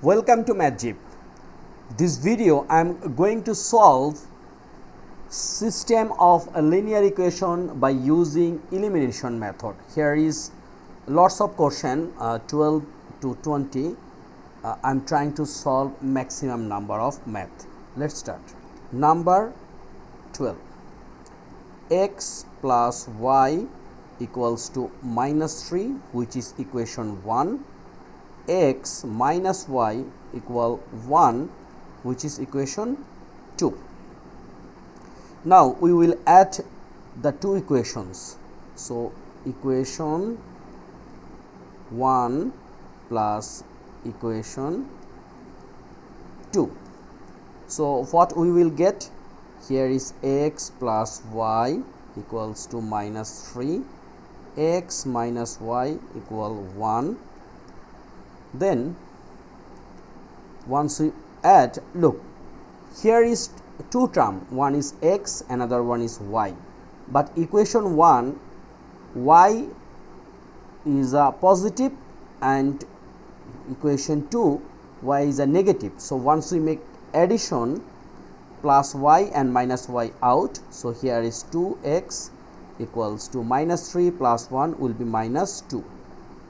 Welcome to MathZip. This video I am going to solve system of a linear equation by using elimination method. Here is lots of question 12 to 20. I am trying to solve maximum number of math. Let's start. Number 12. X plus y equals to minus 3, which is equation 1. X minus y equal 1, which is equation 2. Now we will add the two equations. So equation 1 plus equation 2. So what we will get here is x plus y equals to minus 3, x minus y equal 1. Then once we add, look, here is two term, one is x, another one is y, but equation 1 y is a positive and equation 2 y is a negative. So once we make addition, plus y and minus y out, so here is 2x equals to minus 3 plus 1 will be minus 2.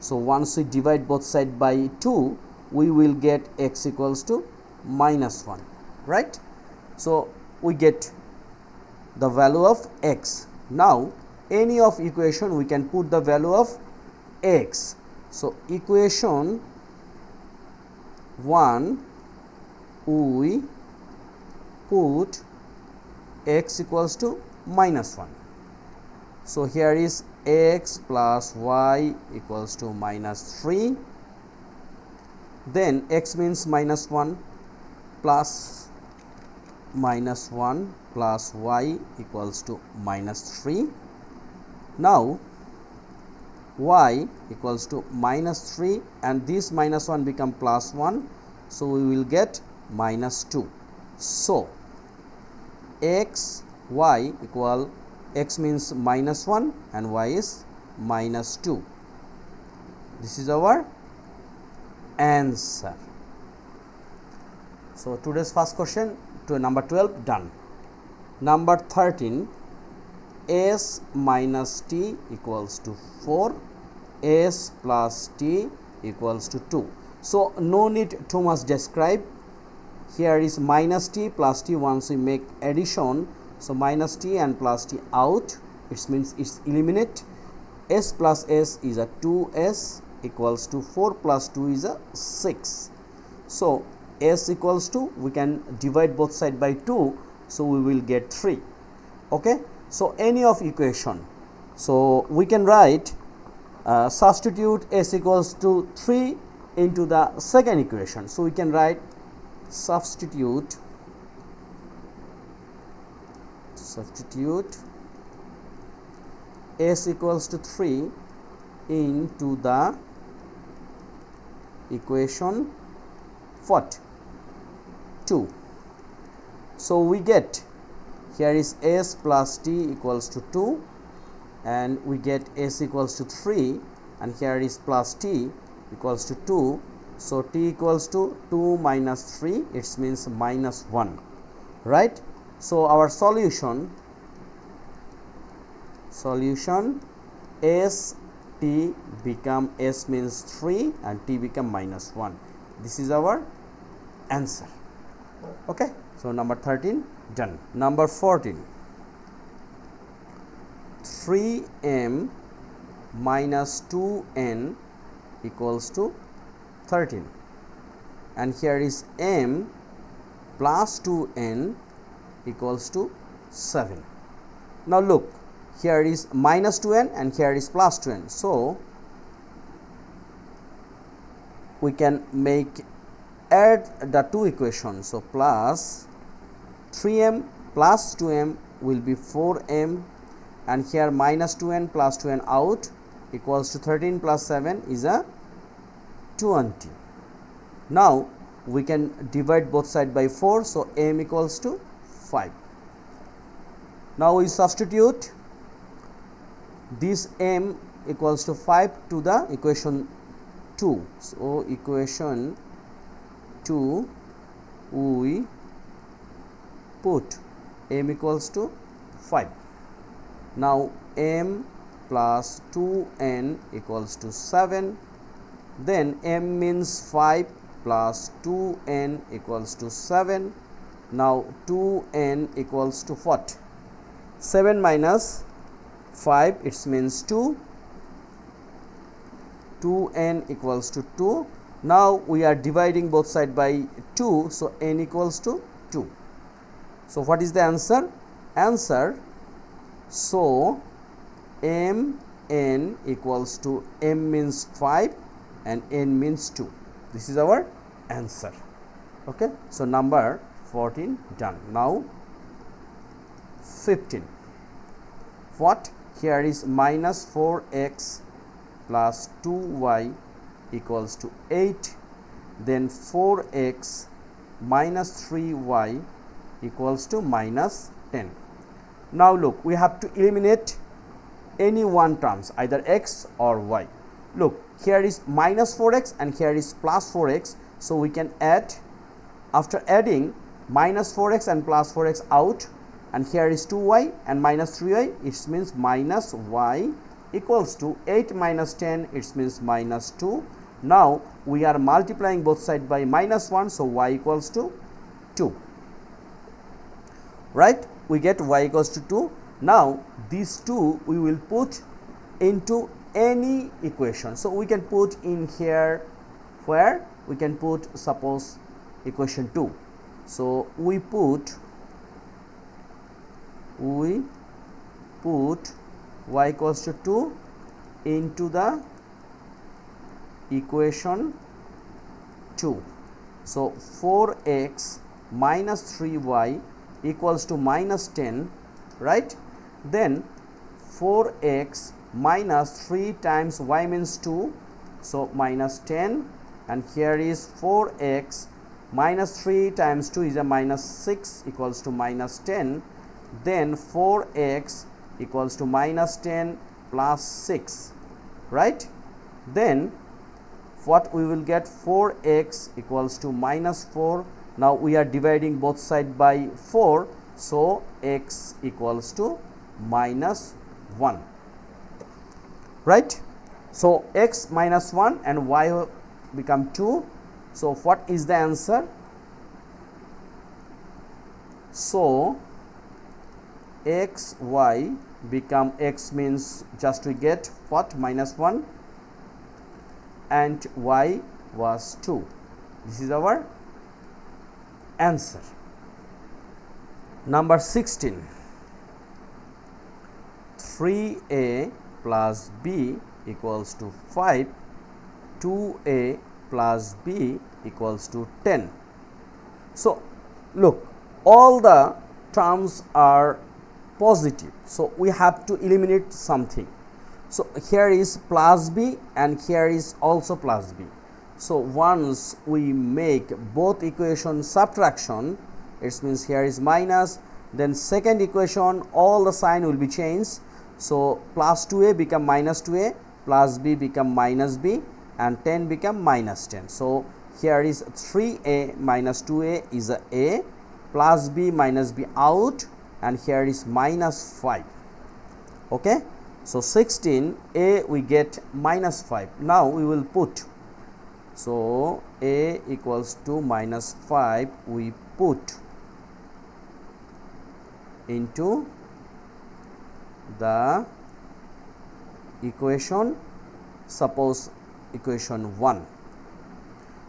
So once we divide both sides by 2, we will get x equals to minus 1, right? So we get the value of x. Now any of equation we can put the value of x. So equation 1 we put x equals to minus 1. So here is x plus y equals to minus 3. Then x means minus 1 plus minus 1 plus y equals to minus 3. Now y equals to minus 3 and this minus 1 become plus 1. So we will get minus 2. So x y equal, x means minus 1 and y is minus 2. This is our answer. So today's first question to number 12 done. Number 13, s minus t equals to 4, s plus t equals to 2. So no need too much describe. Here is minus t plus t. Once we make addition, so minus t and plus t out, it means it's eliminate. S plus s is a 2s equals to 4 plus 2 is a 6. So s equals to, we can divide both sides by 2, so we will get 3. Okay, so any of equation, so we can write substitute s equals to 3 into the second equation. So we can write substitute s equals to 3 into the equation what? 2. So we get, here is s plus t equals to 2 and we get s equals to 3 and here is plus t equals to 2. So t equals to 2 minus 3, it means minus 1, right? So our solution s t become, s means 3 and t become minus 1. This is our answer. Okay, so number 13 done. Number 14, 3m minus 2n equals to 13 and here is m plus 2n equals to 7. Now look, here is minus 2n and here is plus 2n. So we can add the two equations. So plus 3m plus 2m will be 4m and here minus 2n plus 2n out equals to 13 plus 7 is a 20. Now we can divide both sides by 4, so m equals to 5. Now we substitute this m equals to 5 to the equation 2. So equation 2 we put m equals to 5. Now m plus 2n equals to 7. Then m means 5 plus 2n equals to 7. Now 2n equals to what? 7 minus 5, it means 2. 2n equals to 2. Now we are dividing both sides by 2, so n equals to 2. So what is the answer? Answer, so mn equals to m means 5 and n means 2. This is our answer. Okay, so number 14 done. Now 15. What? Here is minus 4x plus 2y equals to 8. Then 4x minus 3y equals to minus 10. Now look, we have to eliminate any one terms, either x or y. Look, here is minus 4x and here is plus 4x. So we can add, after adding minus 4x and plus 4x out, and here is 2y and minus 3y, it means minus y equals to 8 minus 10, it means minus 2. Now we are multiplying both sides by minus 1, so y equals to 2. Right? We get y equals to 2. Now these two we will put into any equation. So we can put in here, where we can put, suppose, equation 2. So we put y equals to 2 into the equation 2. So 4x minus 3y equals to minus 10, right? Then 4x minus 3 times y means 2, so minus 10, and here is 4x minus 3 times 2 is a minus 6 equals to minus 10. Then 4x equals to minus 10 plus 6, right? Then what we will get? 4x equals to minus 4. Now we are dividing both sides by 4, so x equals to minus 1, right? So x minus 1 and y become 2. So what is the answer? So x y become, x means just we get what? Minus 1, and y was 2. This is our answer. Number 16. 3a plus b equals to 5. 2a plus b equals to 10. So look, all the terms are positive, so we have to eliminate something. So here is plus b and here is also plus b. So once we make both equation subtraction, it means here is minus, then second equation all the sign will be changed. So plus 2a become minus 2a, plus b become minus b, and 10 become minus 10. So here is 3a minus 2a is a, plus b minus b out, and here is minus 5. Okay, so 16a we get minus 5. Now we will put, so a equals to minus 5 we put into the equation, suppose equation 1.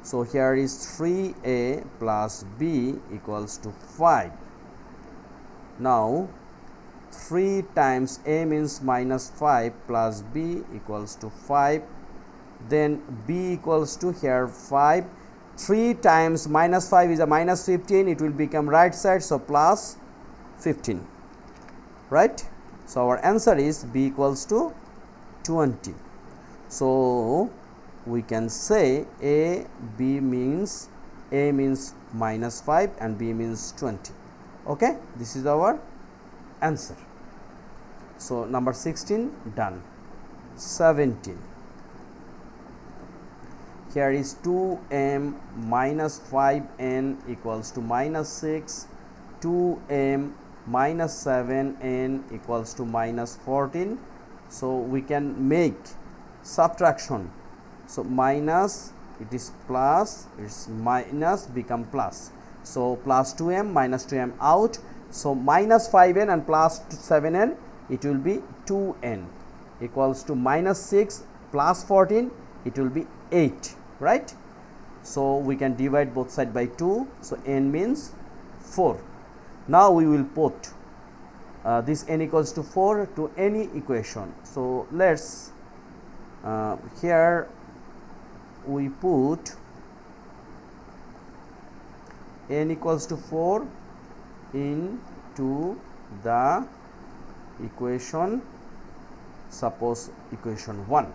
So here is 3a plus b equals to 5. Now 3 times a means minus 5 plus b equals to 5. Then b equals to here 5. 3 times minus 5 is a minus 15, it will become right side, so plus 15, right? So our answer is b equals to 20. So we can say a means minus 5 and b means 20. Okay, this is our answer. So number 16 done. 17. here is 2m minus 5n equals to minus 6, 2m minus 7n equals to minus 14. So we can make subtraction. So minus, it is plus, it's minus become plus. So plus 2m minus 2m out. So minus 5n and plus 7n, it will be 2n equals to minus 6 plus 14, it will be 8, right? So we can divide both side by 2. So n means 4. Now we will put this n equals to 4 to any equation. So let's here we put n equals to 4 into the equation, suppose equation 1.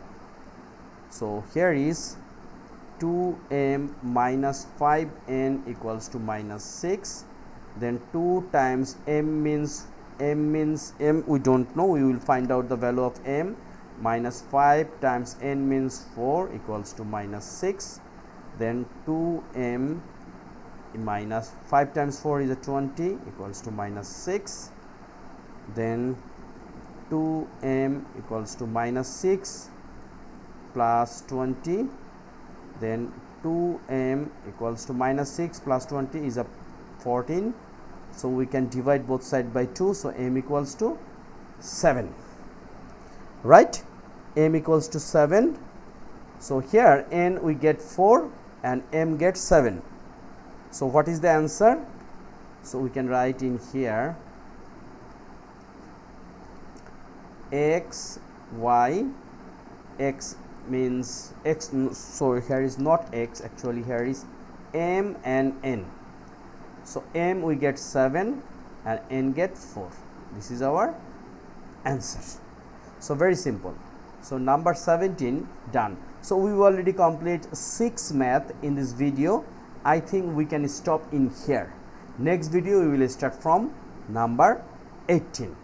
So here is 2m minus 5n equals to minus 6, then 2 times m means m we don't know, we will find out the value of m, minus 5 times n means 4 equals to minus 6, then 2m minus 5 times 4 is a 20 equals to minus 6, then 2m equals to minus 6 plus 20, then 2m equals to minus 6 plus 20 is a 14. So we can divide both sides by 2. So m equals to 7, right? M equals to 7. So here n we get 4 and m gets 7. So what is the answer? So we can write in here x, y, x means x, so here is not x, actually here is m and n. So m we get 7 and n get 4. This is our answer. So very simple. So number 17 done. So we already complete 6 math in this video. I think we can stop in here. Next video we will start from number 18.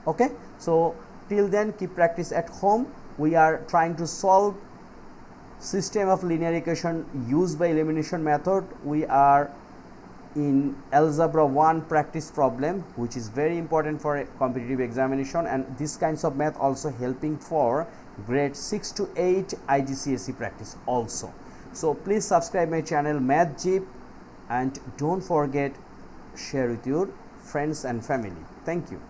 Okay, so till then keep practice at home. We are trying to solve system of linear equation used by elimination method. We are in algebra 1 practice problem, which is very important for a competitive examination, and this kinds of math also helping for grade 6 to 8 IGCSE practice also. So please subscribe my channel Math Jeep, and don't forget share with your friends and family. Thank you.